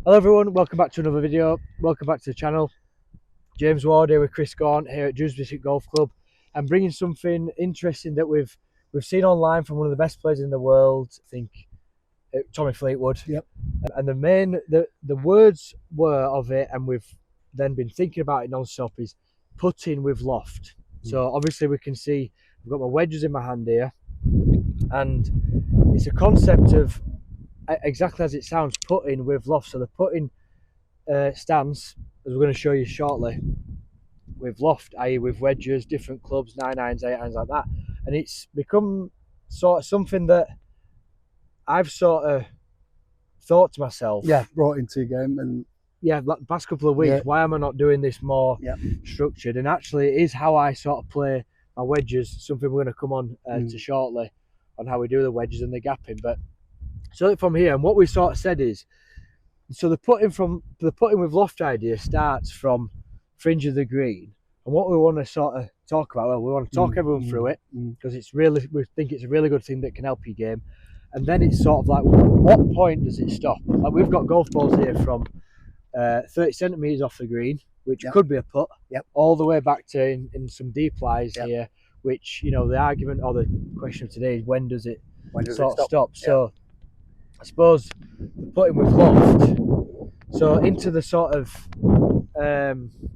Hello everyone, welcome back to another video. Welcome back to the channel. James Ward here with Chris Gaunt here at Dewsbury Golf Club. I'm bringing something interesting that we've seen online from one of the best players in the world. I think Tommy Fleetwood. Yep. And the words were of it, and we've then been thinking about it non-stop, is putting with loft. So obviously we can see I've got my wedges in my hand here, and it's a concept of exactly as it sounds, putting with loft. So the putting stance, as we're going to show you shortly, with loft, i.e. with wedges, different clubs, 9-irons, 8-irons, like that. And it's become sort of something that I've sort of thought to myself, brought into your game, and like past couple of weeks, why am I not doing this more structured? And actually it is how I sort of play my wedges, something we're going to come on to shortly, on how we do the wedges and the gapping. But so from here, and what we sort of said is, so the putting with loft idea starts from fringe of the green, and what we want to sort of talk about, well, we want to talk everyone through it, because it's really, we think it's a really good thing that can help your game. And then it's sort of like, what point does it stop? Like, we've got golf balls here from 30 centimeters off the green, which could be a putt, all the way back to in some deep lies here, which, you know, the argument or the question of today is, when does it sort of stop? So I suppose putting with loft, so into the sort of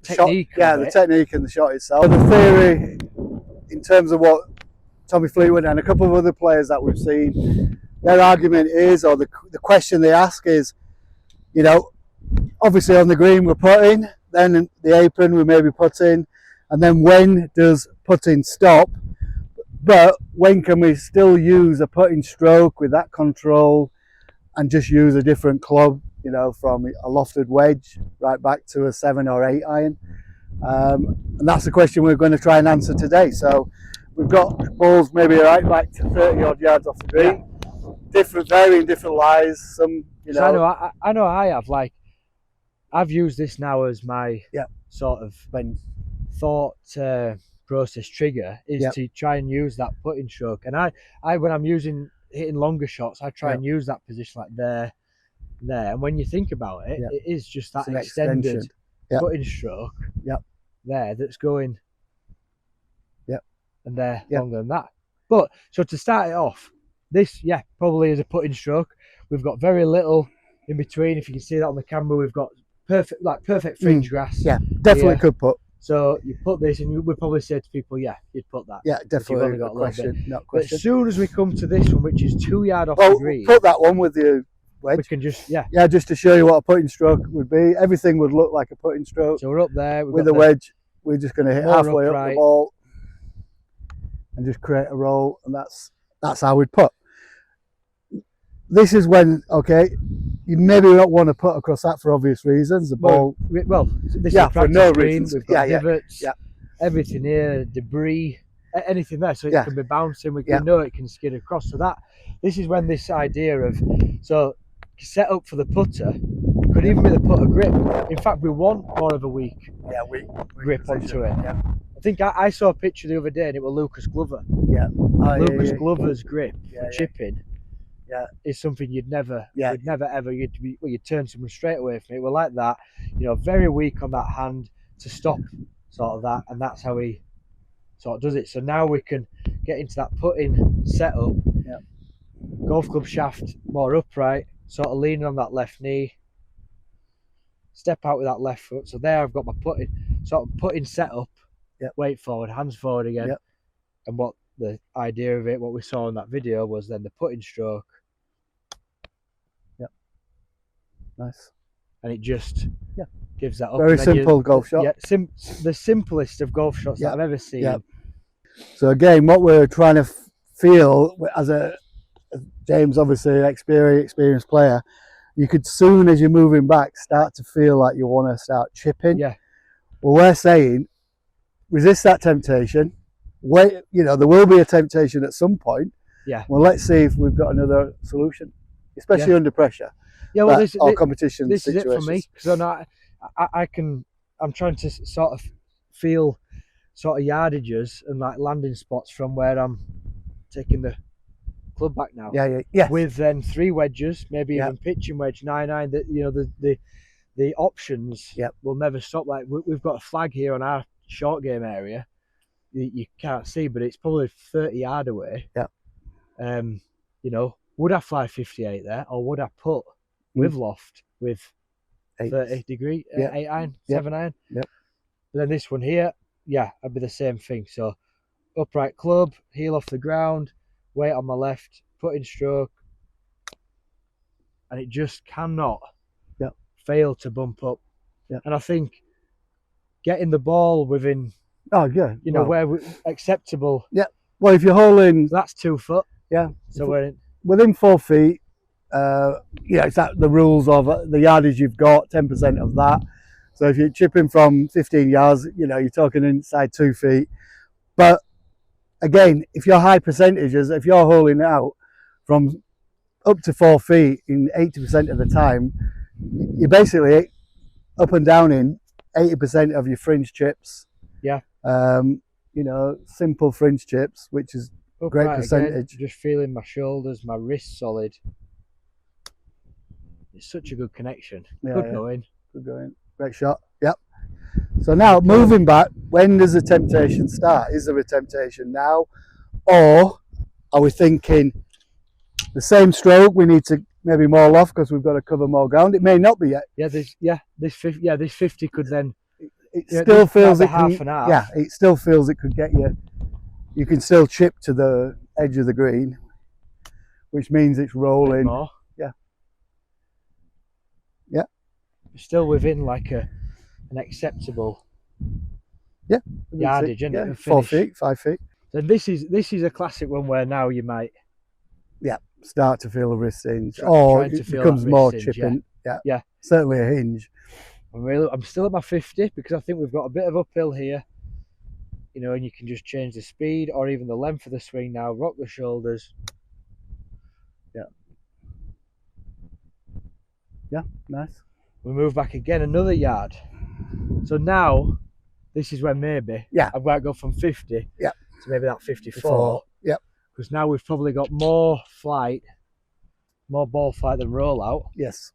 technique. The technique and the shot itself. The theory, in terms of what Tommy Fleetwood and a couple of other players that we've seen, their argument is, or the question they ask is, you know, obviously on the green we're putting, then in the apron we may be putting, and then when does putting stop? But when can we still use a putting stroke with that control and just use a different club, you know, from a lofted wedge right back to a 7 or 8 iron? And that's the question we're going to try and answer today. So we've got balls maybe right back to 30 odd yards off the green, varying different lies. Some, you know. So I know I have, like, I've used this now as my sort of thought process trigger, is to try and use that putting stroke. And I when I'm hitting longer shots, I try and use that position like there. And when you think about it, it is just that extended putting stroke there that's going and there longer than that. But so to start it off, this probably is a putting stroke. We've got very little in between. If you can see that on the camera, we've got perfect fringe grass. Yeah, definitely could put. So you put this, and you would probably say to people, you'd put that. Yeah, definitely. You've only got a little bit. Not but question. As soon as we come to this one, which is 2 yards off the green, put that one with the wedge. We can just just to show you what a putting stroke would be. Everything would look like a putting stroke. So we're up there with the wedge. We're just going to hit halfway up the ball and just create a roll, and that's how we'd put. This is when you maybe don't want to put across that for obvious reasons. The ball, this is for no reasons. We've got divots, everything here, debris, anything there, so it can be bouncing. We can know it can skid across. So this is when this idea of set up for the putter could even be the putter grip. In fact, we want more of a weak grip onto it. I think I saw a picture the other day, and it was Lucas Glover. Lucas Glover's grip for chipping. Is something you'd never ever, you'd turn someone straight away from it. We're like that, you know, very weak on that hand to stop sort of that, and that's how he sort of does it. So now we can get into that putting setup. Golf club shaft more upright, sort of leaning on that left knee, step out with that left foot. So there I've got my putting setup, weight forward, hands forward again. And what the idea of it, what we saw in that video, was then the putting stroke. Nice. And it just gives that up. Very simple golf shot. The simplest of golf shots that I've ever seen. So again, what we're trying to feel as James, obviously an experienced player, you could, soon as you're moving back, start to feel like you want to start chipping. Well, we're saying resist that temptation. Wait, you know, there will be a temptation at some point. Well, let's see if we've got another solution, especially under pressure. Well, competition this situations. is it for me, because I'm trying to sort of feel sort of yardages and like landing spots from where I'm taking the club back now. Yes. With then 3 wedges, maybe even pitching wedge 9-9. That the options will never stop. Like we've got a flag here on our short game area. You can't see, but it's probably 30 yards away. Would I fly 58 there, or would I put with loft with 30 degree 8 iron, 7 iron? But then this one here, I'd be the same thing. So upright club, heel off the ground, weight on my left, putting stroke, and it just cannot fail to bump up. And I think getting the ball within, where acceptable. Well, if you're holding, that's 2 foot. So we're within 4 feet. It's that the rules of the yardage you've got, 10% of that. So if you're chipping from 15 yards, you're talking inside 2 feet. But again, if you're high percentages, if you're holding out from up to 4 feet in 80% of the time, you're basically up and down in 80% of your fringe chips. Simple fringe chips, which is a great percentage. Again, just feeling my shoulders, my wrists solid. It's such a good connection. Good going. Great shot. So now moving back, when does the temptation start? Is there a temptation now, or are we thinking the same stroke? We need to maybe more loft because we've got to cover more ground. It may not be yet. This 50 could then. It still feels it half can, and half. It still feels it could get you. You can still chip to the edge of the green, which means it's rolling. More. Still within like an acceptable yardage, isn't it? 4 feet, 5 feet. So this is a classic one where now you might start to feel a wrist hinge, or it becomes more hinge, chipping. Certainly a hinge. I'm still at my 50 because I think we've got a bit of uphill here, and you can just change the speed or even the length of the swing now. Rock the shoulders. Nice. We move back again another yard. So now this is when maybe I've got to go from 50 to maybe that 54. Because now we've probably got more ball flight than rollout. Yes.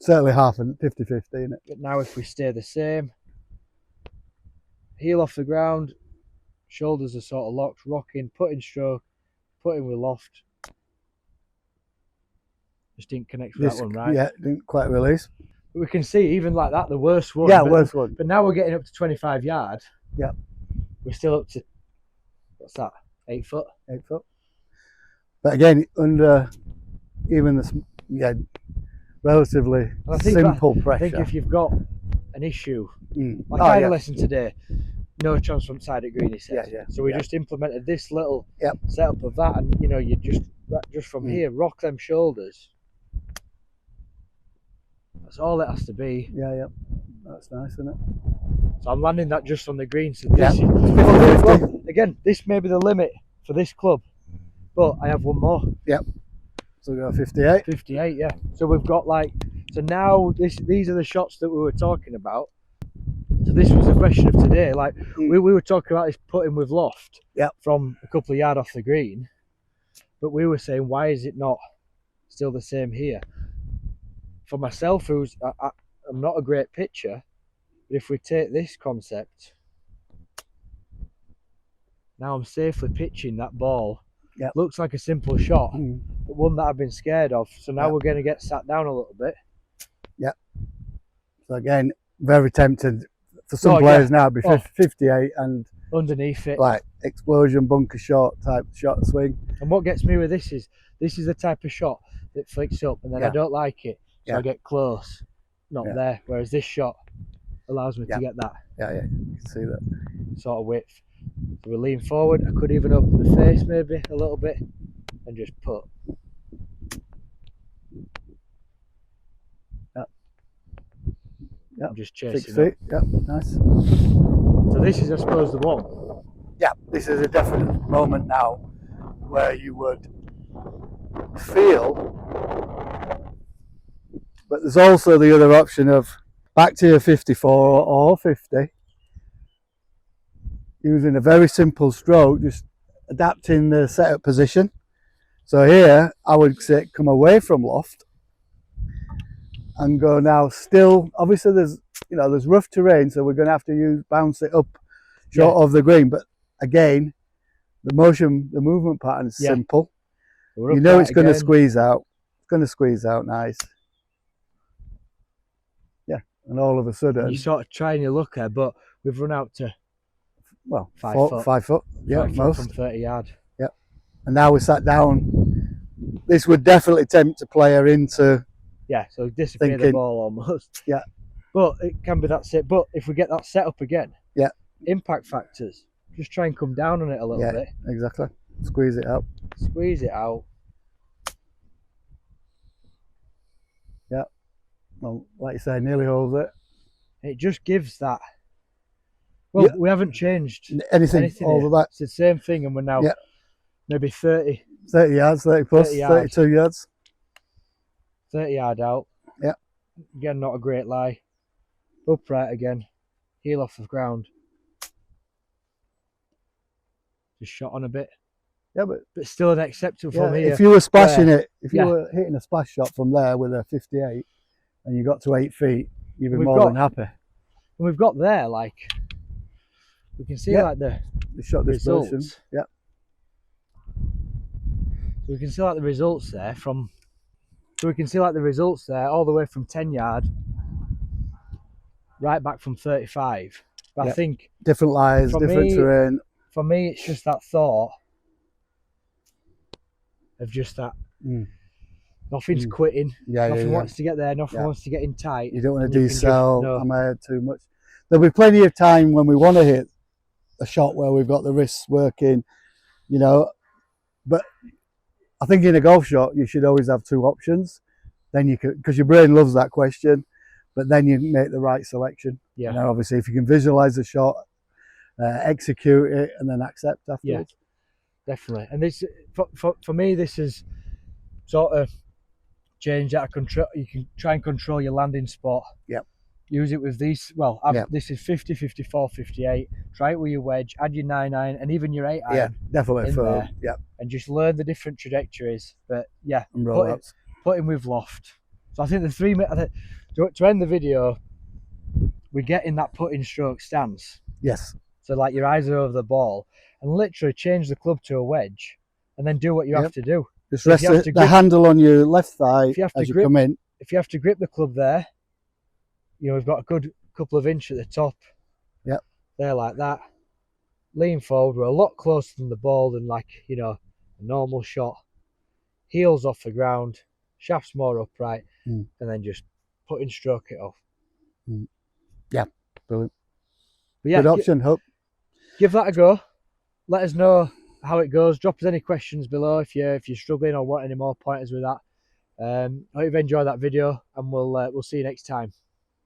Certainly half and 50-50, isn't it? But now if we stay the same, heel off the ground, shoulders are sort of locked, rocking, putting stroke, putting with loft. Just didn't connect with that one, right? Didn't quite release. But we can see even like that, the worst one. Worst one. But now we're getting up to 25 yards. We're still up to, what's that, 8 foot? 8 foot. But again, under even this, relatively simple pressure. I think if you've got an issue, like I had a lesson today, no chance from side at green, he said. So we just implemented this little setup of that, and you just from here, rock them shoulders. That's all it has to be. That's nice, isn't it? So I'm landing that just on the green. So this is, again, this may be the limit for this club, but I have one more. So we got 58. 58, So we've got so now these are the shots that we were talking about. So this was the question of today. We were talking about this putting with loft from a couple of yards off the green, but we were saying, why is it not still the same here? For myself, I'm not a great pitcher, but if we take this concept, now I'm safely pitching that ball. Looks like a simple shot, but one that I've been scared of. So now we're going to get sat down a little bit. So again, very tempted for some players now. It'd be 58 and underneath it, like explosion bunker shot type shot swing. And what gets me with this is the type of shot that flicks up, and then I don't like it, so I get close, not there. Whereas this shot allows me to get that. You can see that sort of width. So we lean forward. I could even open the face maybe a little bit and just put. I'm just chasing 6 feet. Nice. So this is, I suppose, the one. This is a definite moment now where you would feel, but there's also the other option of back to your 54 or 50, using a very simple stroke, just adapting the setup position. So here I would say come away from loft and go now still. Obviously there's rough terrain, so we're going to have to bounce it up short of the green. But again, the movement pattern is simple. You know it's going to squeeze out. It's going to squeeze out nice. Yeah, and all of a sudden you sort of trying your luck there, but we've run out to 5 foot. Yeah, 5 foot most from 30 yard. Yeah, and now we sat down. This would definitely tempt a player into so disappear the ball almost. Yeah, but it can be that set. But if we get that set up again, impact factors, just try and come down on it a little bit. Exactly. Squeeze it out. Squeeze it out. Yeah. Well, like you say, nearly holds it. It just gives that. Well, we haven't changed anything over here. that. It's the same thing, and we're now maybe 30 yards, 30 plus, 32 yards. 30 yard out. Yeah. Again, not a great lie. Upright again. Heel off the ground. Just shot on a bit. Yeah, but still an acceptable from here. If you were splashing if you were hitting a splash shot from there with a 58 and you got to 8 feet, you'd be more than happy. And we've got there, like, we can see like the shot dispersion. Yeah. So we can see like the results there all the way from 10 yard right back from 35. But I think different lies, different terrain. For me, it's just that thought of just that nothing's quitting. Nothing wants to get there, nothing wants to get in tight. You don't want to decel am I too much. There'll be plenty of time when we want to hit a shot where we've got the wrists working, but I think in a golf shot you should always have 2 options. Then you could, because your brain loves that question, but then you make the right selection. Obviously if you can visualize the shot, execute it, and then accept afterwards. Definitely. And this for me, this is sort of changed out of control. You can try and control your landing spot. Use it with these. Well, this is 50, 54, 58. Try it with your wedge, add your 9-iron and even your 8-iron. Yeah, definitely. And just learn the different trajectories. But and rollouts. Put in with loft. So I think the 3 minutes to end the video, we get in that putting stroke stance. Yes. So like your eyes are over the ball, and literally change the club to a wedge, and then do what you have to do. Just rest the handle on your left thigh as you come in. If you have to grip the club there, we've got a good couple of inches at the top. Yep. There like that. Lean forward. We're a lot closer than the ball than like, a normal shot. Heels off the ground, shafts more upright, and then just put in stroke it off. Yeah, brilliant. But yeah, good option, Hope. Give that a go. Let us know how it goes. Drop us any questions below if you're struggling or want any more pointers with that. I hope you've enjoyed that video, and we'll see you next time.